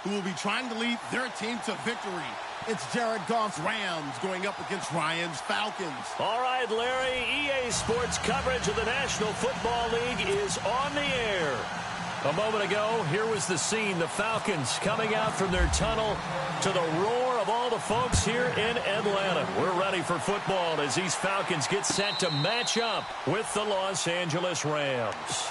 who will be trying to lead their team to victory. It's Jared Goff's Rams going up against Ryan's Falcons. All right, Larry, EA Sports coverage of the National Football League is on the air. A moment ago, here was the scene. The Falcons coming out from their tunnel to the roar of all the folks here in Atlanta. We're ready for football as these Falcons get set to match up with the Los Angeles Rams.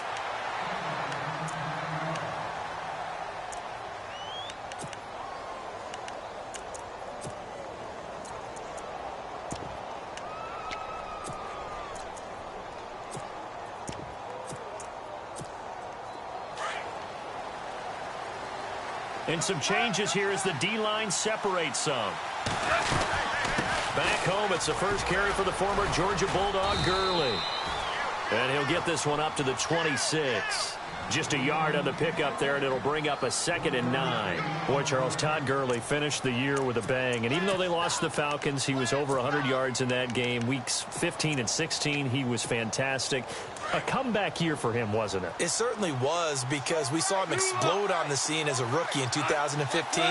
And some changes here as the D-line separates some. Back home, it's the first carry for the former Georgia Bulldog, Gurley. And he'll get this one up to the 26. Just a yard on the pickup there, and it'll bring up a 2nd and 9. Boy, Charles, Todd Gurley finished the year with a bang. And even though they lost the Falcons, he was over 100 yards in that game. Weeks 15 and 16, he was fantastic. A comeback year for him, wasn't it? It certainly was, because we saw him explode on the scene as a rookie in 2015.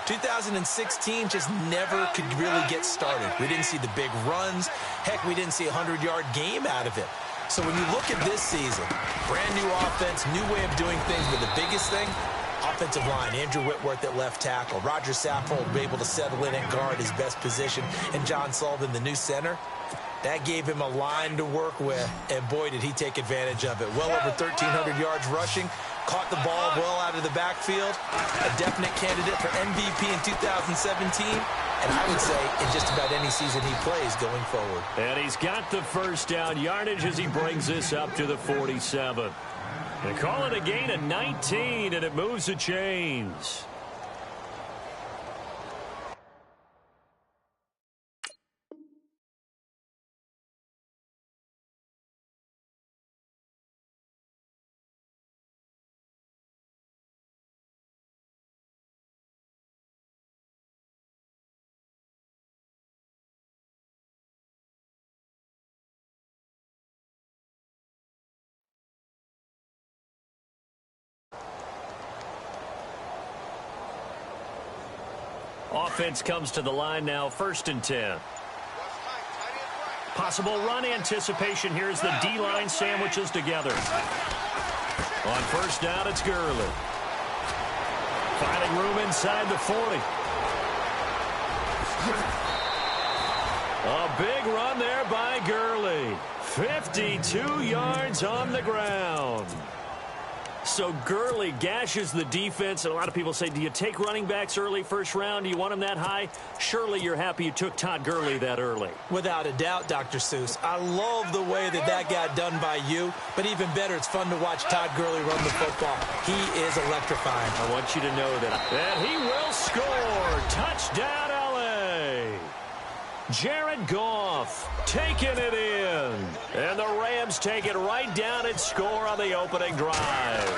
2016 just never could really get started. We didn't see the big runs. Heck, we didn't see a 100-yard game out of him. So when you look at this season, brand new offense, new way of doing things, but the biggest thing, offensive line, Andrew Whitworth at left tackle, Roger Saffold able to settle in and guard his best position, and John Sullivan, the new center. That gave him a line to work with, and boy, did he take advantage of it. Well over 1,300 yards rushing, caught the ball well out of the backfield, a definite candidate for MVP in 2017, and I would say in just about any season he plays going forward. And he's got the first down yardage as he brings this up to the 47. They call it a gain of 19, and it moves the chains. Offense comes to the line now, 1st and 10. Possible run anticipation here as the D-line sandwiches together. On 1st down, it's Gurley. Finding room inside the 40. A big run there by Gurley. 52 yards on the ground. So Gurley gashes the defense, and a lot of people say, do you take running backs early, first round? Do you want them that high? Surely you're happy you took Todd Gurley that early. Without a doubt, Dr. Seuss. I love the way that got done by you, but even better, it's fun to watch Todd Gurley run the football. He is electrifying. I want you to know that. And he will score. Touchdown, L.A. Jared Goff taking it in. And the Rams take it right down and score on the opening drive.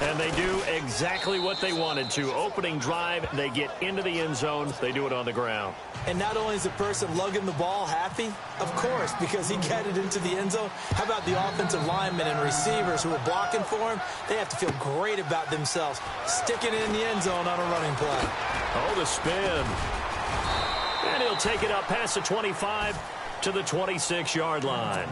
And they do exactly what they wanted to. Opening drive, they get into the end zone. They do it on the ground. And not only is the person lugging the ball happy, of course, because he got it into the end zone. How about the offensive linemen and receivers who are blocking for him? They have to feel great about themselves, sticking it in the end zone on a running play. Oh, the spin. And he'll take it up past the 25 to the 26-yard line.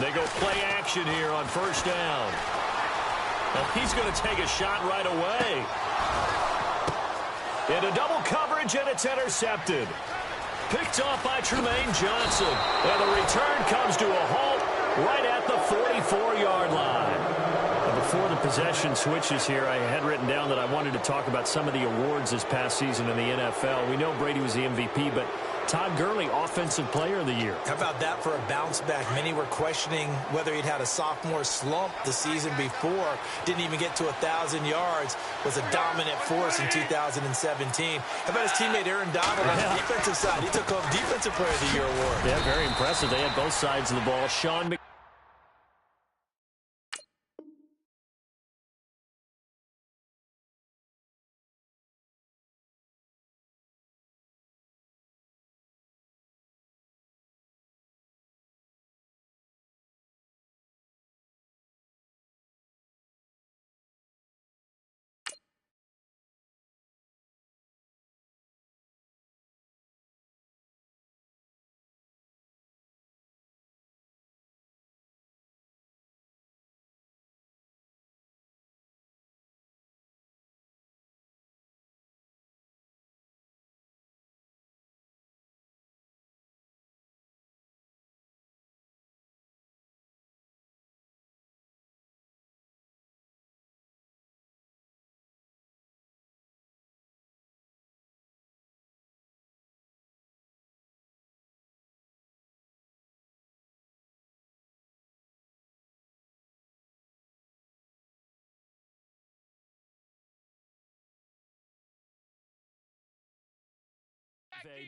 They go play action here on 1st down. And he's going to take a shot right away. Into double coverage, and it's intercepted. Picked off by Trumaine Johnson. And the return comes to a halt right at the 44-yard line. Before the possession switches here, I had written down that I wanted to talk about some of the awards this past season in the NFL. We know Brady was the MVP, but Todd Gurley, Offensive Player of the Year. How about that for a bounce back? Many were questioning whether he'd had a sophomore slump the season before. Didn't even get to 1,000 yards. Was a dominant force in 2017. How about his teammate Aaron Donald on the defensive side? He took home Defensive Player of the Year award. Yeah, very impressive. They had both sides of the ball. Sean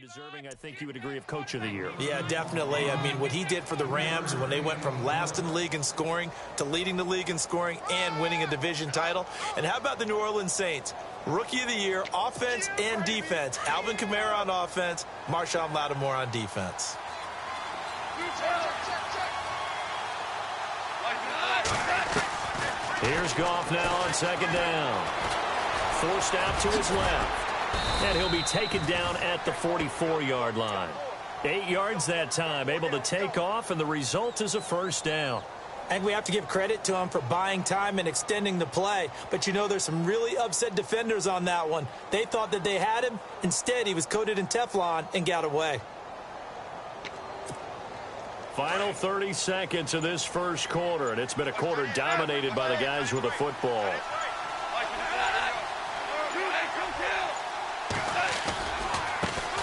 deserving, I think you would agree, of Coach of the Year. Yeah, definitely. I mean, what he did for the Rams when they went from last in the league in scoring to leading the league in scoring and winning a division title. And how about the New Orleans Saints? Rookie of the Year, offense and defense. Alvin Kamara on offense, Marshawn Lattimore on defense. Here's Goff now on second down. Forced out to his left. And he'll be taken down at the 44-yard line. 8 yards that time, able to take off, and the result is a first down. And we have to give credit to him for buying time and extending the play. But, you know, there's some really upset defenders on that one. They thought that they had him. Instead, he was coated in Teflon and got away. Final 30 seconds of this first quarter, and it's been a quarter dominated by the guys with the football.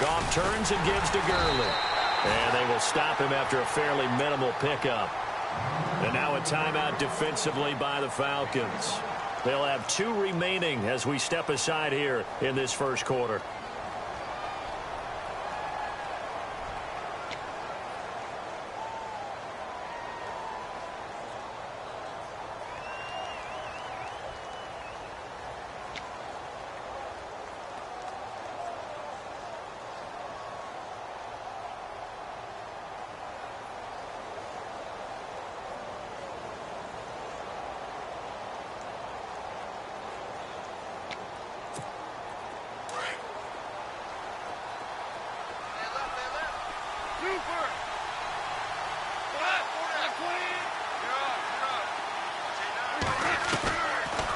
Goff turns and gives to Gurley. And they will stop him after a fairly minimal pickup. And now a timeout defensively by the Falcons. They'll have 2 remaining as we step aside here in this first quarter.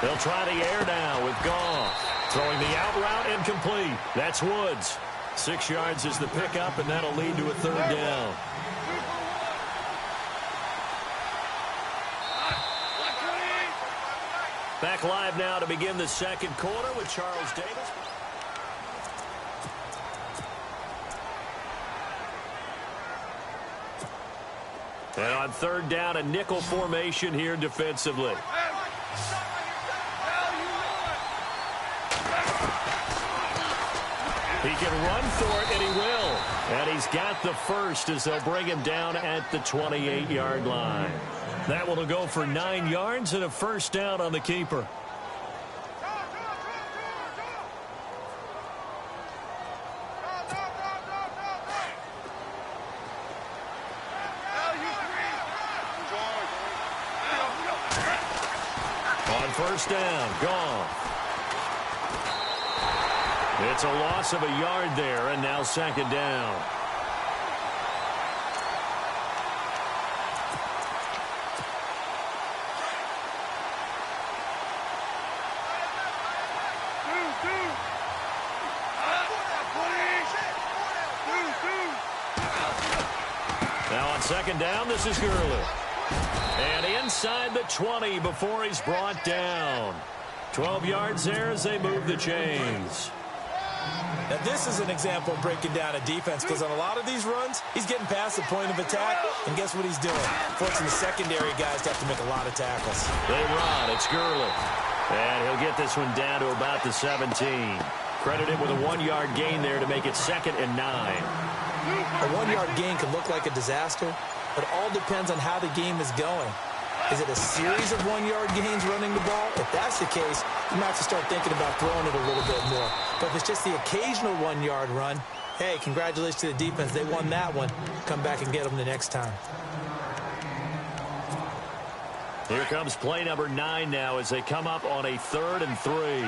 They'll try the air now with Goff. Throwing the out route incomplete. That's Woods. 6 yards is the pickup, and that'll lead to a third down. Back live now to begin the second quarter with Charles Davis. And on third down, a nickel formation here defensively. He can run for it, and he will. And he's got the first as they'll bring him down at the 28-yard line. That will go for 9 yards and a first down on the keeper. On first down, Goff. It's a loss of a yard there, and now second down. Now on second down, this is Gurley. And inside the 20 before he's brought down. 12 yards there as they move the chains. Now, this is an example of breaking down a defense, because on a lot of these runs, he's getting past the point of attack, and guess what he's doing? Forcing the secondary guys to have to make a lot of tackles. They run. It's Gurley. And he'll get this one down to about the 17. Credited with a 1-yard gain there to make it 2nd and 9. A 1-yard gain can look like a disaster, but it all depends on how the game is going. Is it a series of 1-yard gains running the ball? If that's the case, you might have to start thinking about throwing it a little bit more. But if it's just the occasional 1-yard run, hey, congratulations to the defense. They won that one. Come back and get them the next time. Here comes play number 9 now as they come up on a 3rd and 3.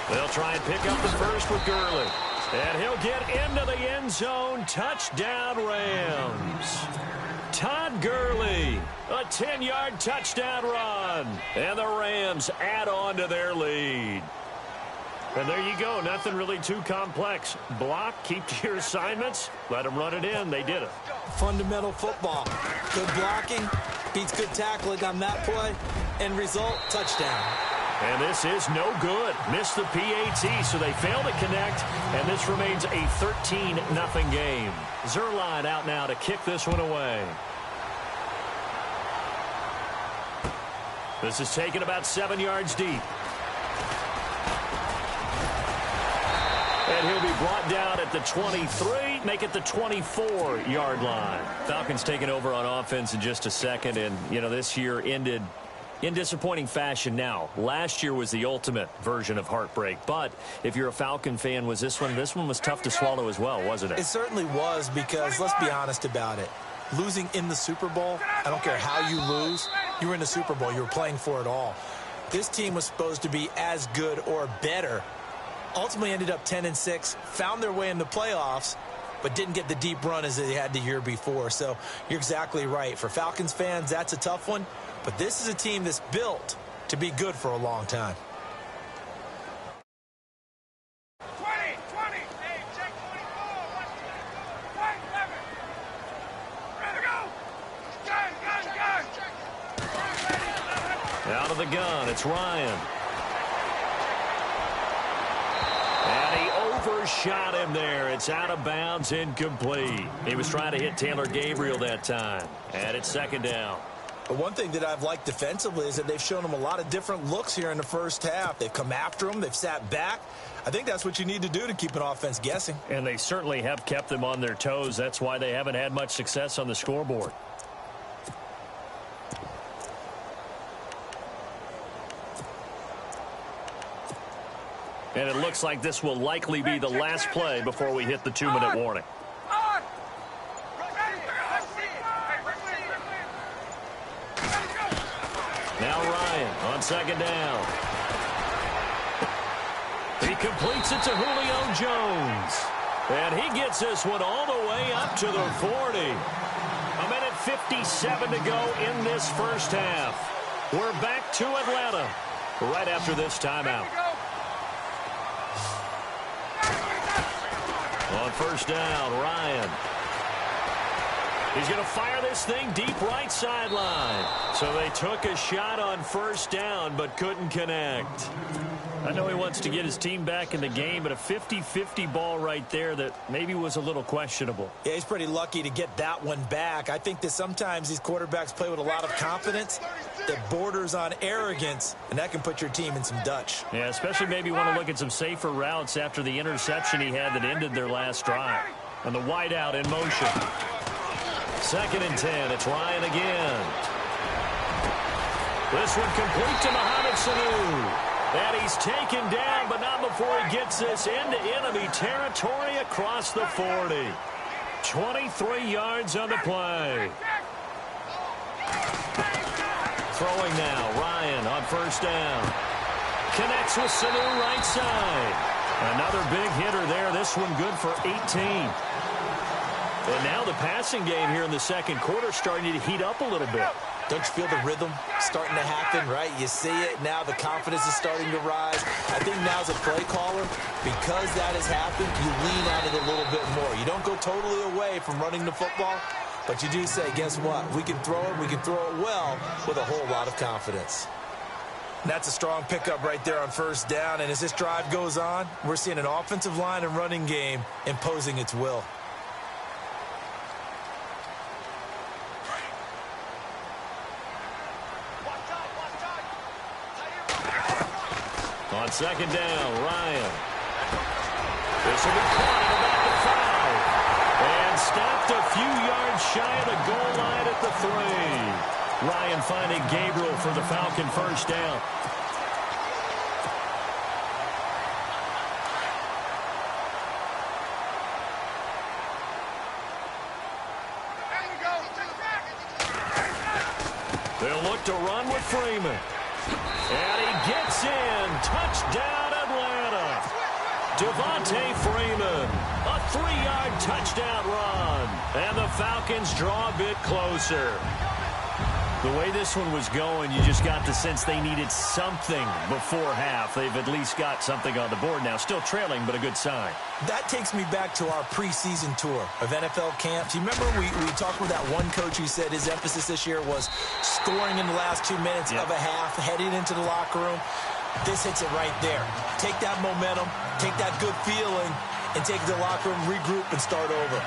They'll try and pick up the first with Gurley. And he'll get into the end zone. Touchdown, Rams. Todd Gurley, a 10-yard touchdown run. And the Rams add on to their lead. And there you go. Nothing really too complex. Block, keep to your assignments, let them run it in. They did it. Fundamental football. Good blocking, beats good tackling on that play. End result, touchdown. And this is no good. Missed the PAT, so they fail to connect, and this remains a 13-0 game. Zerline out now to kick this one away. This is taken about 7 yards deep. And he'll be brought down at the 23, make it the 24-yard line. Falcons taking over on offense in just a second, and, you know, this year ended in disappointing fashion now. Last year was the ultimate version of heartbreak. But if you're a Falcon fan, was this one was tough to swallow as well, wasn't it? It certainly was, because let's be honest about it. Losing in the Super Bowl, I don't care how you lose, you were in the Super Bowl. You were playing for it all. This team was supposed to be as good or better. Ultimately ended up 10-6, found their way in the playoffs, but didn't get the deep run as they had the year before. So you're exactly right. For Falcons fans, that's a tough one. But this is a team that's built to be good for a long time. 20, hey, check 24, watch it. 7. Ready to go. Gun. Out of the gun, it's Ryan. And he overshot him there. It's out of bounds, incomplete. He was trying to hit Taylor Gabriel that time. And it's 2nd down. But one thing that I've liked defensively is that they've shown him a lot of different looks here in the first half. They've come after him. They've sat back. I think that's what you need to do to keep an offense guessing. And they certainly have kept them on their toes. That's why they haven't had much success on the scoreboard. And it looks like this will likely be the last play before we hit the 2-minute warning. Now Ryan on 2nd down. He completes it to Julio Jones. And he gets this one all the way up to the 40. 1:57 to go in this first half. We're back to Atlanta right after this timeout. On 1st down, Ryan. He's going to fire this thing deep right sideline. So they took a shot on 1st down but couldn't connect. I know he wants to get his team back in the game, but a 50-50 ball right there that maybe was a little questionable. Yeah, he's pretty lucky to get that one back. I think that sometimes these quarterbacks play with a lot of confidence that borders on arrogance, and that can put your team in some Dutch. Yeah, especially maybe want to look at some safer routes after the interception he had that ended their last drive. And the wideout in motion. 2nd and 10. It's Ryan again. This one complete to Mohamed Sanu. And he's taken down, but not before he gets this into enemy territory across the 40. 23 yards on the play. Throwing now, Ryan on 1st down. Connects with Sanu right side. Another big hitter there. This one good for 18. And now the passing game here in the 2nd quarter starting to heat up a little bit. Don't you feel the rhythm starting to happen, right? You see it. Now the confidence is starting to rise. I think now as a play caller, because that has happened, you lean on it a little bit more. You don't go totally away from running the football, but you do say, guess what? We can throw it. We can throw it well with a whole lot of confidence. That's a strong pickup right there on first down. And as this drive goes on, we're seeing an offensive line and running game imposing its will. On second down, Ryan. This will be caught at about the 5. And stopped a few yards shy of the goal line at the 3. Ryan finding Gabriel for the Falcon first down. They'll look to run with Freeman. And he gets in. Touchdown, Atlanta. Devontae Freeman. A 3-yard touchdown run. And the Falcons draw a bit closer. The way this one was going, you just got the sense they needed something before half. They've at least got something on the board now. Still trailing, but a good sign. That takes me back to our preseason tour of NFL camps. You remember we talked with that one coach who said his emphasis this year was scoring in the last 2 minutes of a half, heading into the locker room. This hits it right there. Take that momentum, take that good feeling, and take it to the locker room, regroup, and start over.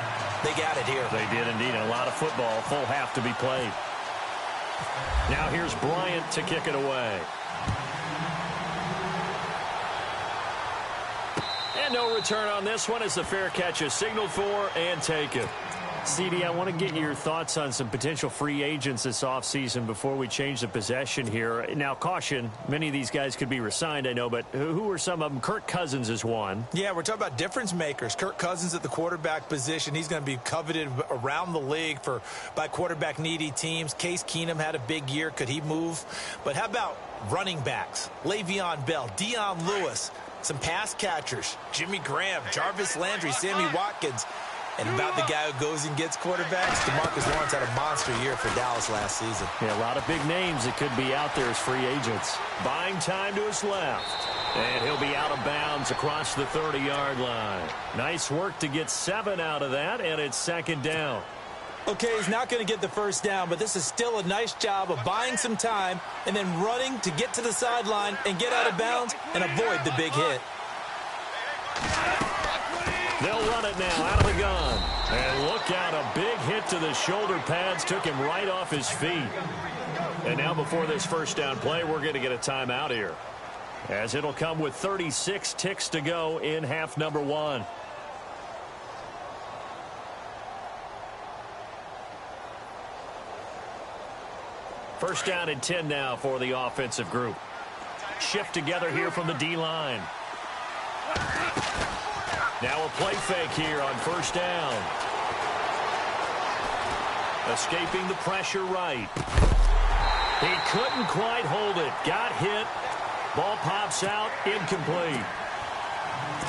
They got it here. They did indeed. A lot of football, full half to be played. Now here's Bryant to kick it away. And no return on this one as the fair catch is signaled for and taken. CD, I want to get your thoughts on some potential free agents this offseason before we change the possession here. Now, caution, many of these guys could be re-signed, I know, but who are some of them? Kirk Cousins is one. Yeah, we're talking about difference makers. Kirk Cousins at the quarterback position. He's going to be coveted around the league by quarterback-needy teams. Case Keenum had a big year. Could he move? But how about running backs? Le'Veon Bell, Dion Lewis, some pass catchers, Jimmy Graham, Jarvis Landry, Sammy Watkins. And about the guy who goes and gets quarterbacks, DeMarcus Lawrence had a monster year for Dallas last season. Yeah, a lot of big names that could be out there as free agents. Buying time to his left. And he'll be out of bounds across the 30-yard line. Nice work to get 7 out of that, and it's second down. Okay, he's not going to get the first down, but this is still a nice job of buying some time and then running to get to the sideline and get out of bounds and avoid the big hit. They'll run it now out of the gun. And look out, a big hit to the shoulder pads took him right off his feet. And now before this first down play, we're going to get a timeout here, as it'll come with 36 ticks to go in half number 1. First down and 10 now for the offensive group. Shift together here from the D-line. Now a play fake here on first down. Escaping the pressure right. He couldn't quite hold it. Got hit. Ball pops out. Incomplete.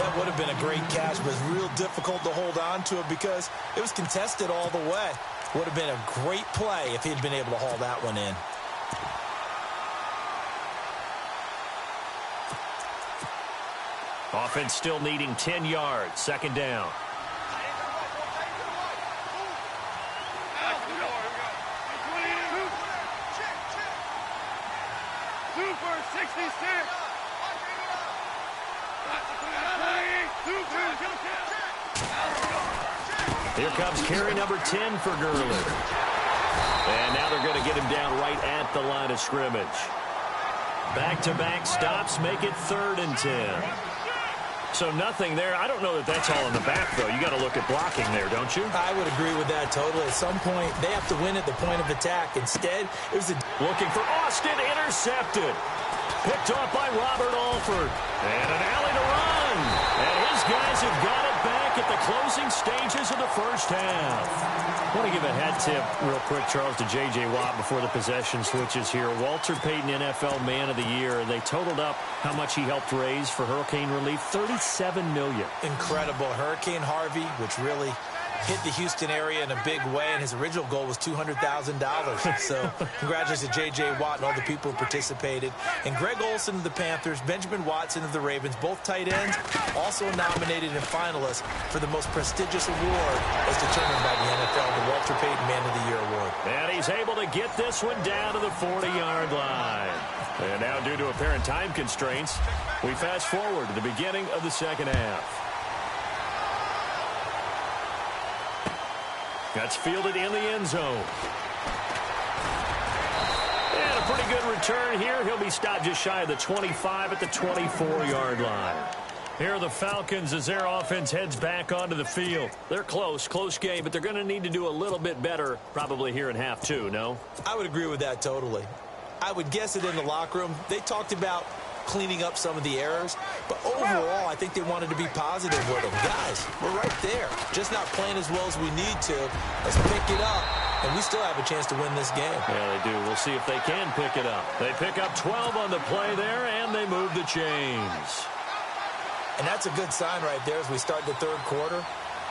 That would have been a great catch, but it's real difficult to hold on to it because it was contested all the way. Would have been a great play if he'd been able to haul that one in. Offense still needing 10 yards. Second down. Super 66. Here comes carry number 10 for Gurley. And now they're going to get him down right at the line of scrimmage. Back-to-back stops make it 3rd and 10. So nothing there. I don't know that that's all in the back, though. You got to look at blocking there, don't you? I would agree with that totally. At some point, they have to win at the point of attack. Instead, it was looking for Austin, intercepted. Picked off by Robert Alford. And an alley to run. And his guys have got it back at the closing stages of the first half. I want to give a hat tip real quick, Charles, to J.J. Watt before the possession switches here. Walter Payton, NFL Man of the Year. They totaled up how much he helped raise for hurricane relief. $37 million. Incredible. Hurricane Harvey, which really hit the Houston area in a big way, and his original goal was $200,000. So congratulations to J.J. Watt and all the people who participated. And Greg Olsen of the Panthers, Benjamin Watson of the Ravens, both tight ends, also nominated and finalists for the most prestigious award as determined by the NFL, the Walter Payton Man of the Year Award. And he's able to get this one down to the 40-yard line. And now, due to apparent time constraints, we fast forward to the beginning of the second half. That's fielded in the end zone. And a pretty good return here. He'll be stopped just shy of the 25 at the 24-yard line. Here are the Falcons as their offense heads back onto the field. They're close game, but they're going to need to do a little bit better probably here in half two, no? I would agree with that totally. I would guess it in the locker room. They talked about cleaning up some of the errors, but overall, I think they wanted to be positive with them. Guys, we're right there. Just not playing as well as we need to. Let's pick it up, and we still have a chance to win this game. Yeah, they do. We'll see if they can pick it up. They pick up 12 on the play there, and they move the chains. And that's a good sign right there as we start the third quarter,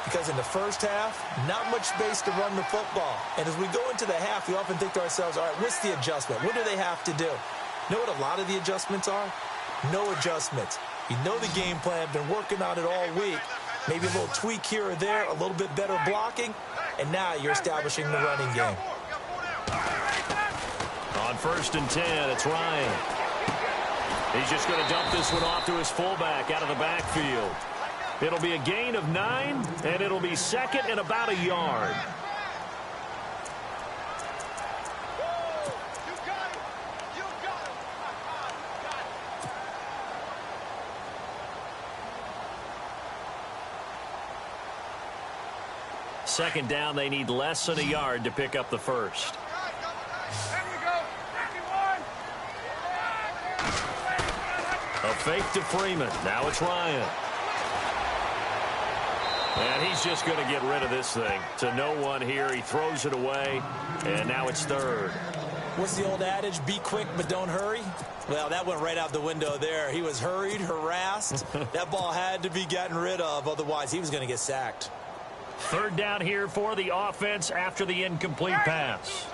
because in the first half, not much space to run the football. And as we go into the half, we often think to ourselves, all right, what's the adjustment? What do they have to do? You know what a lot of the adjustments are? No adjustments. You know the game plan, been working on it all week. Maybe a little tweak here or there, a little bit better blocking, and now you're establishing the running game. On 1st and 10, it's Ryan. He's just going to dump this one off to his fullback out of the backfield. It'll be a gain of 9, and it'll be second and about a yard. Second down, they need less than a yard to pick up the first. A fake to Freeman. Now it's Ryan. And he's just going to get rid of this thing. To no one here. He throws it away, and now it's third. What's the old adage? Be quick, but don't hurry? Well, that went right out the window there. He was hurried, harassed. That ball had to be gotten rid of. Otherwise, he was going to get sacked. Third down here for the offense after the incomplete pass.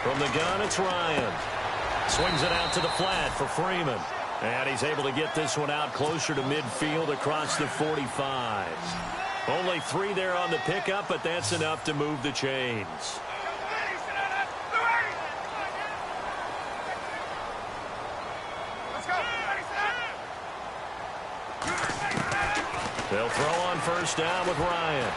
From the gun, it's Ryan. Swings it out to the flat for Freeman. And he's able to get this one out closer to midfield across the 45. Only 3 there on the pickup, but that's enough to move the chains. They'll throw on first down with Ryan.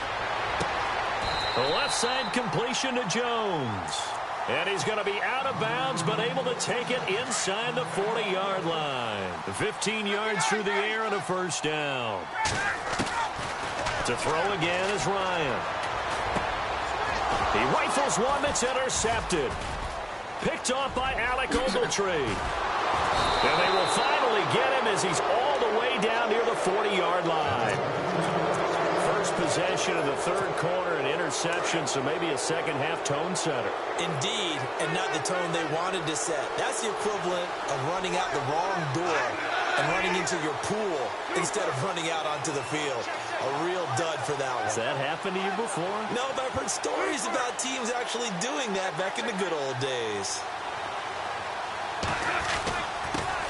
The left side completion to Jones. And he's going to be out of bounds, but able to take it inside the 40-yard line. 15 yards through the air and a first down. To throw again is Ryan. He rifles one that's intercepted. Picked off by Alec Ogletree. And they will finally get him as he's all the way down near the 40-yard line. First possession of the third quarter, an interception, so maybe a second-half tone setter. Indeed, and not the tone they wanted to set. That's the equivalent of running out the wrong door and running into your pool instead of running out onto the field. A real dud for that one. Has that happened to you before? No, but I've heard stories about teams actually doing that back in the good old days.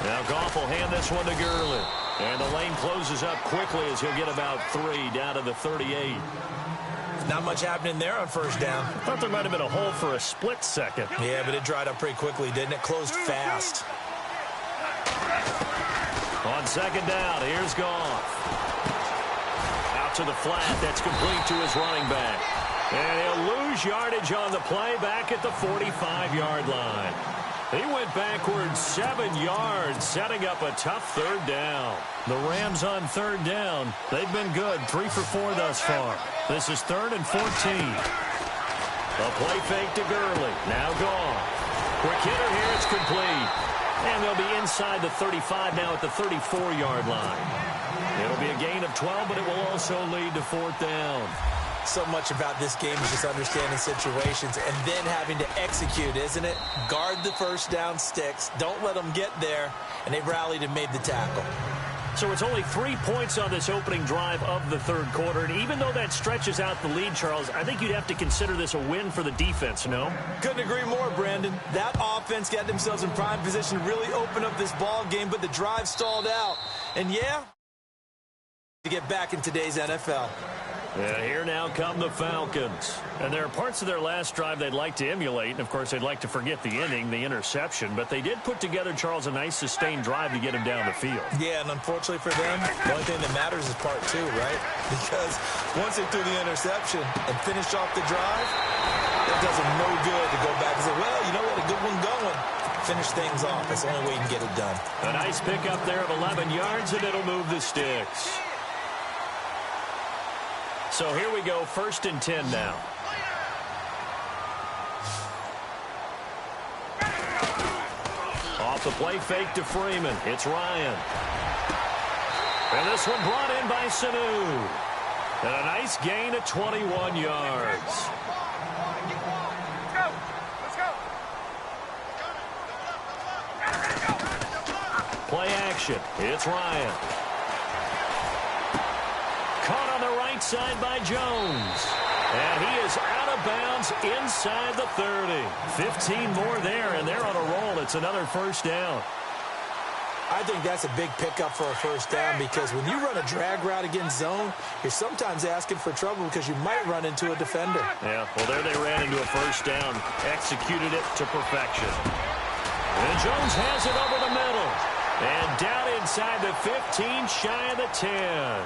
Now Goff will hand this one to Gurley. And the lane closes up quickly as he'll get about 3 down to the 38. Not much happening there on first down. Thought there might have been a hole for a split second. Yeah, but it dried up pretty quickly, didn't it? Closed fast. On second down, here's Goff. Out to the flat. That's complete to his running back. And he'll lose yardage on the play back at the 45-yard line. He went backwards 7 yards, setting up a tough third down. The Rams on third down. They've been good, 3 for 4 thus far. This is 3rd and 14. A play fake to Gurley. Now Goff. Quick hitter here, it's complete. And they'll be inside the 35 now at the 34-yard line. It'll be a gain of 12, but it will also lead to 4th down. So much about this game is just understanding situations and then having to execute, isn't it? Guard the first down sticks. Don't let them get there. And they've rallied and made the tackle. So it's only 3 points on this opening drive of the third quarter. And even though that stretches out the lead, Charles, I think you'd have to consider this a win for the defense, no? Couldn't agree more, Brandon. That offense got themselves in prime position to really open up this ball game, but the drive stalled out. And, yeah, to get back in today's NFL. And here now come the Falcons. And there are parts of their last drive they'd like to emulate. And, of course, they'd like to forget the inning, the interception. But they did put together, Charles, a nice sustained drive to get him down the field. Yeah, and unfortunately for them, the only thing that matters is part two, right? Because once they threw the interception and finished off the drive, it does them no good to go back and say, well, you know what, a good one going. Finish things off. That's the only way you can get it done. A nice pickup there of 11 yards, and it'll move the sticks. So here we go, 1st and 10 now. Off the play fake to Freeman. It's Ryan. And this one brought in by Sanu. And a nice gain of 21 yards. Play action. It's Ryan. Caught on the right side by Jones. And he is out of bounds inside the 30. 15 more there, and they're on a roll. It's another first down. I think that's a big pickup for a first down because when you run a drag route against zone, you're sometimes asking for trouble because you might run into a defender. Yeah, well, there they ran into a first down. Executed it to perfection. And Jones has it over the middle. And down inside the 15, shy of the 10.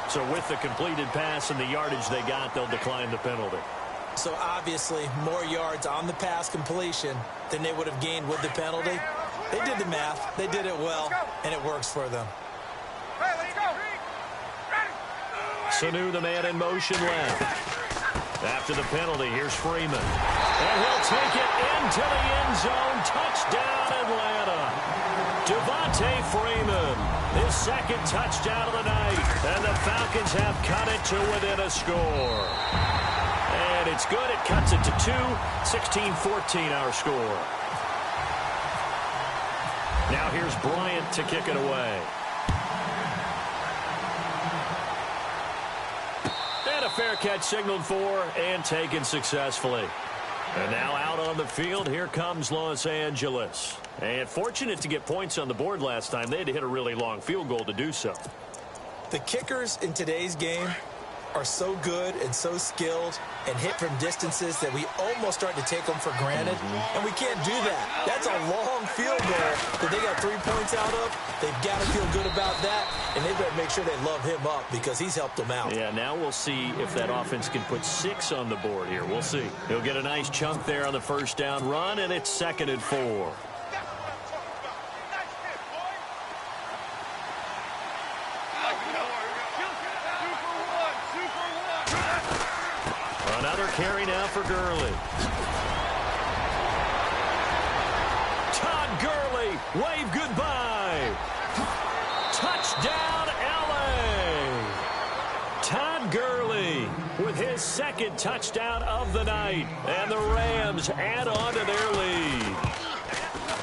So with the completed pass and the yardage they got, they'll decline the penalty. So obviously more yards on the pass completion than they would have gained with the penalty. They did the math. They did it well, and it works for them. Sanu, the man in motion left. After the penalty, here's Freeman. And he'll take it into the end zone. Touchdown, Atlanta. Devontae Freeman, his second touchdown of the night. And the Falcons have cut it to within a score. And it's good. It cuts it to 2. 16-14 our score. Now here's Bryant to kick it away. And a fair catch signaled for and taken successfully. And now out on the field, here comes Los Angeles. And fortunate to get points on the board last time. They had to hit a really long field goal to do so. The kickers in today's game are so good and so skilled and hit from distances that we almost start to take them for granted. And we can't do that. That's a long field goal that they got 3 points out of. They've got to feel good about that, and they better make sure they love him up because he's helped them out. Yeah, now we'll see if that offense can put 6 on the board here. We'll see. He'll get a nice chunk there on the first down run, and it's 2nd and 4. Another carry now for Gurley. Todd Gurley, wave goodbye. Touchdown, L.A. Todd Gurley with his second touchdown of the night. And the Rams add on to their lead.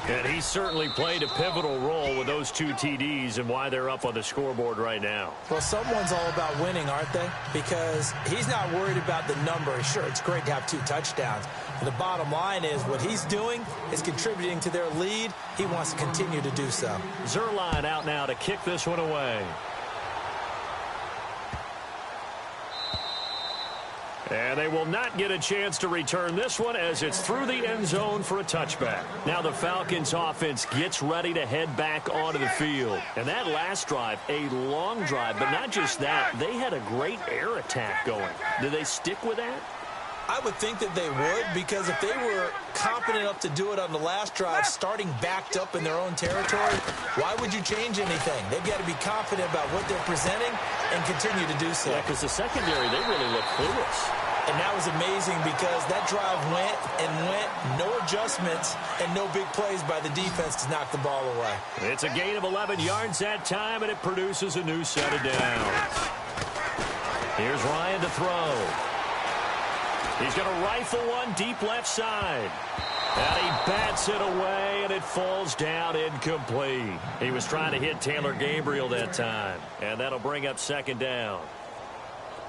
And he certainly played a pivotal role with those 2 TDs and why they're up on the scoreboard right now. Well, someone's all about winning, aren't they? Because he's not worried about the number. Sure, it's great to have 2 touchdowns. But the bottom line is what he's doing is contributing to their lead. He wants to continue to do so. Zerline out now to kick this one away. And they will not get a chance to return this one as it's through the end zone for a touchback. Now the Falcons offense gets ready to head back onto the field. And that last drive, a long drive, but not just that, they had a great air attack going. Do they stick with that? I would think that they would, because if they were competent enough to do it on the last drive, starting backed up in their own territory, why would you change anything? They've got to be confident about what they're presenting and continue to do so. Yeah, because the secondary, they really look clueless. And that was amazing because that drive went and went, no adjustments, and no big plays by the defense to knock the ball away. It's a gain of 11 yards that time, and it produces a new set of downs. Here's Ryan to throw. He's going to rifle one deep left side. And he bats Gets it away, and it falls down incomplete. He was trying to hit Taylor Gabriel that time, and that'll bring up second down.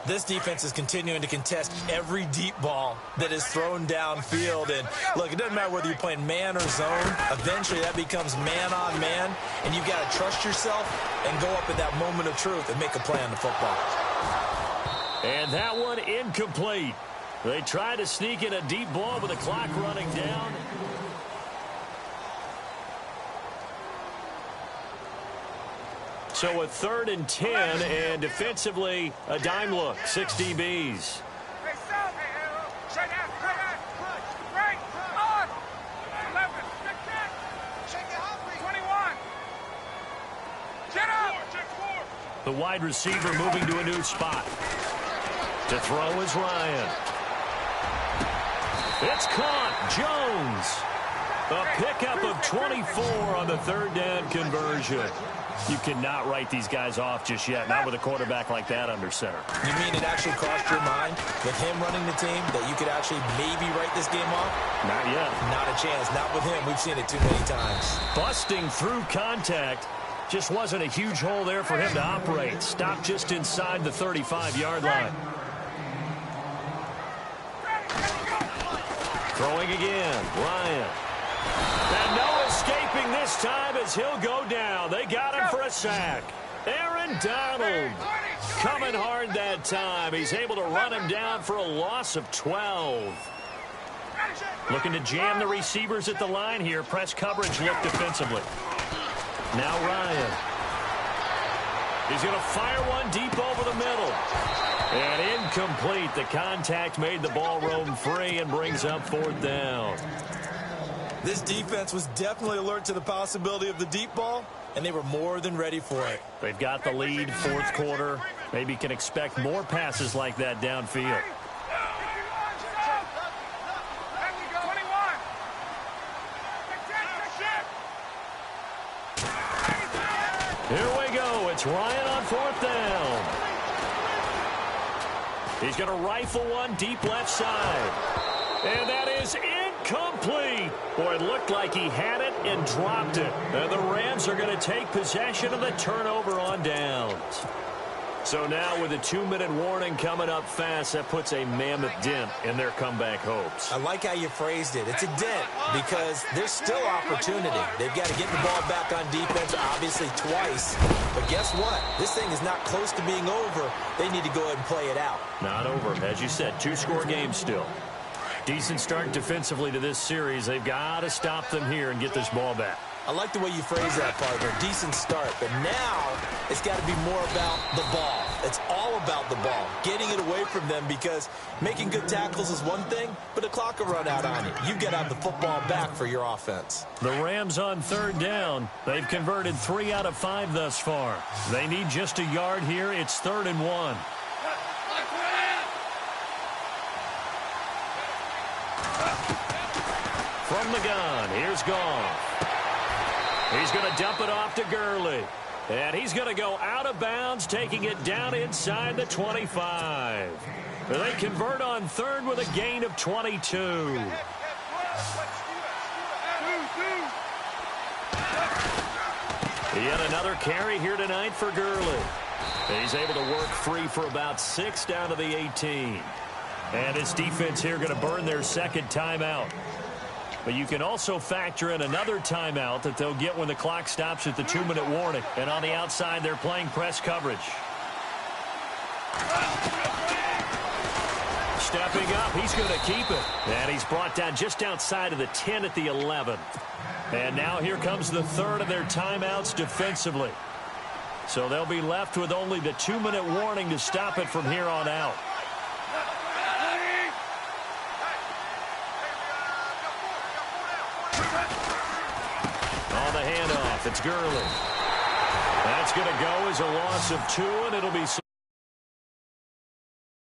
This defense is continuing to contest every deep ball that is thrown downfield. And, look, it doesn't matter whether you're playing man or zone. Eventually, that becomes man on man, and you've got to trust yourself and go up at that moment of truth and make a play on the football. And that one incomplete. They tried to sneak in a deep ball with the clock running down. So a 3rd and 10, and defensively, a dime look, 6 DBs. The wide receiver moving to a new spot. To throw is Ryan. It's caught. Jones. A pickup of 24 on the 3rd down conversion. You cannot write these guys off just yet, not with a quarterback like that under center. You mean it actually crossed your mind with him running the team that you could actually maybe write this game off? Not yet. Not a chance. Not with him. We've seen it too many times. Busting through contact. Just wasn't a huge hole there for him to operate. Stopped just inside the 35-yard line. Throwing again. Ryan. And no escaping this time as he'll go down. They got him for a sack. Aaron Donald coming hard that time. He's able to run him down for a loss of 12. Looking to jam the receivers at the line here. Press coverage look defensively. Now Ryan. He's going to fire one deep over the middle. And incomplete. The contact made the ball roam free and brings up 4th down. This defense was definitely alert to the possibility of the deep ball, and they were more than ready for it. They've got the lead, 4th quarter. Maybe can expect more passes like that downfield. Here we go. It's Ryan on 4th down. He's going to rifle one deep left side. And that is incomplete. Boy, it looked like he had it and dropped it. And the Rams are going to take possession of the turnover on downs. So now with a 2-minute warning coming up fast, that puts a mammoth dent in their comeback hopes. I like how you phrased it. It's a dent because there's still opportunity. They've got to get the ball back on defense, obviously twice. But guess what? This thing is not close to being over. They need to go ahead and play it out. Not over. As you said, 2-score game still. Decent start defensively to this series. They've got to stop them here and get this ball back. I like the way you phrase that, partner. Decent start. But now it's got to be more about the ball. It's all about the ball. Getting it away from them because making good tackles is one thing, but the clock will run out on you. You've got to have the football back for your offense. The Rams on 3rd down. They've converted 3 out of 5 thus far. They need just a yard here. It's 3rd and 1. From the gun, here's Goff. He's going to dump it off to Gurley. And he's going to go out of bounds, taking it down inside the 25. They convert on 3rd with a gain of 22. Yet another carry here tonight for Gurley. He's able to work free for about 6 down to the 18. And his defense here going to burn their 2nd timeout. But you can also factor in another timeout that they'll get when the clock stops at the 2-minute warning. And on the outside, they're playing press coverage. Stepping up, he's going to keep it. And he's brought down just outside of the 10 at the 11. And now here comes the 3rd of their timeouts defensively. So they'll be left with only the 2-minute warning to stop it from here on out. On the handoff, it's Gurley. That's going to go as a loss of 2, and it'll be